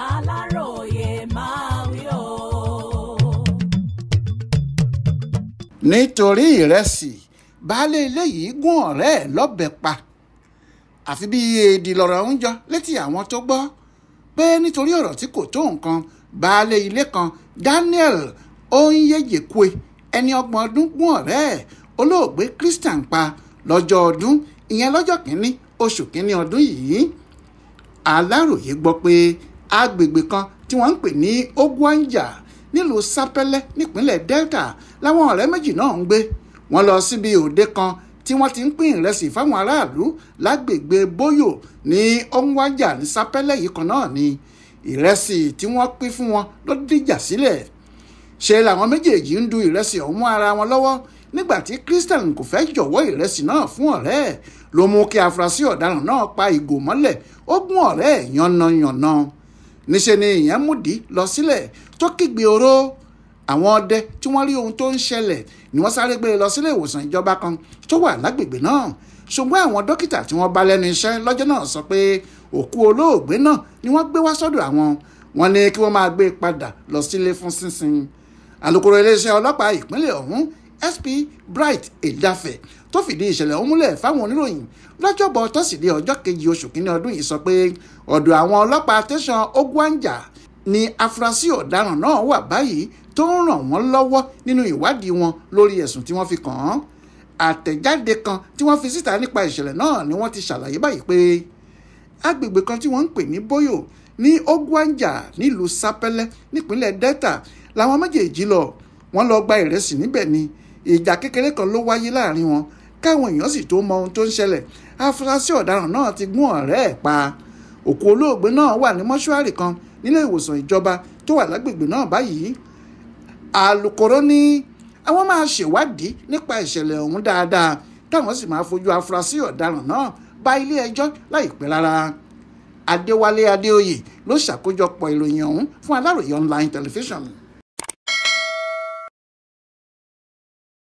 Aláròyé máa wí o. nítorí ìrẹsì baálé ilé yìí gún ọ̀rẹ́ ẹ̀ lọ́bẹ pa àfi bí èdè lọ̀rọ̀ ń jọ létí àwọn tó gbọ́ pé nítorí ọ̀rọ̀ tí kò tó nǹkan baálé ilé kan Daniel Onyejekwe ẹni 30 ọdún gún ọ̀rẹ́ ẹ̀ olóògbé Christian pa lọ́jọ́ ọdún ìyẹn lọ́jọ́ kìíní oṣù kìíní ọdún yìí. Aláròyé gbọ́ pé agbègbè kan tí wọ́n ń pè ní Ogwanja nílùú Sápẹ́lẹ́ nípínlẹ̀ Delta láwọn ọ̀rẹ́ méjì náà ń gbé. Wọ́n lọ síbi òde kan tí wọ́n ti ń pín ìrẹsì fáwọn aráàlú lágbègbè Bóyò ní Ogwanja ní Sápẹ́lẹ́ yìí kan náà ni ìrẹsì tí wọ́n pín fún wọn ló dìjà sílẹ̀. Ṣe làwọn méjèèjì ń du ìrẹsì ọ̀hún mọ́ ara wọn lọ́wọ́ nígbà tí Christian kò fẹ́ jọ̀wọ́ ìrẹsì náà fún ọ̀rẹ́ ẹ̀ ló mú kí afurasí ọ̀daràn náà pa ìgò mọ́lẹ̀ ó gún ọ̀rẹ́ ẹ̀ yánnayànna. Níṣe ni ìyẹn múdìí lọ sílẹ̀ tó kígbe oró. Àwọn ọdẹ tí wọ́n rí ohun tó ń ṣẹlẹ̀ ni wọ́n sáré gbé lọ sílé ìwòsàn ìjọba kan tó wà lágbègbè náà. Ṣùgbọ́n àwọn dókítà tí wọ́n bá lẹ́nu iṣẹ́ lọ́jọ́ náà sọ pé òkú olóògbé náà ni wọ́n gbé wá sọ́dọ̀ àwọn. Wọ́n ní kí wọ́n máa gbé padà lọ sílé fún sínsìn. Alukoro iléeṣẹ́ ọlọ́pàá ìpínlẹ̀ ọ̀hún SP Bright Edafe tó fìdí ìṣẹ̀lẹ̀ ọ̀hún múlẹ̀ fáwọn oníròyìn lọ́jọ́bọ̀ tọ́sídẹ̀ẹ́ ọjọ́ 2 oṣù kínní ọdún yìí sọ pé ọ̀dọ̀ àwọn ọlọ́pàá tẹ̀sán Ogwanja ni afurasí ọ̀daràn náà wà báyìí tó ń ràn wọ́n lọ́wọ́ nínú ìwádìí wọn lórí ẹ̀sùn tí wọ́n fi kàn án. Àtẹ̀jáde kan tí wọ́n fi síta nípa ìṣẹ̀lẹ̀ náà ni wọ́n ti ṣàlàyé báyìí pé agbègbè kan tí wọ́n ń pè ní Bóyò ní Ogwanja nílùú Sápẹ́lẹ́ nípínlẹ̀ Delta làwọn méjèèjì lọ. Wọ́n lọ gba ìrẹsì níbẹ̀ ni ìjà kékeré kan ló wáyé láàrin wọn káwọn èèyàn sì tó mọ ohun tó ń ṣẹlẹ̀. Afurasí ọ̀daràn náà ti gún ọ̀rẹ́ ẹ̀ pa. Òkú olóògbé náà wà ní mọ́ṣúárì kan nílé ìwòsàn ìjọba tó wà lágbègbè náà báyìí. Alukoro ní àwọn máa ṣèwádìí nípa ìṣẹ̀lẹ̀ ọ̀hún dáadáa táwọn sì máa fojú afurasí ọ̀daràn náà bá ilé ẹjọ́ láìpẹ́ rárá. Adéwálé Adéoyè ló ṣàkójọpọ̀ ìròyìn ọ̀hún fún Aláròyé online television.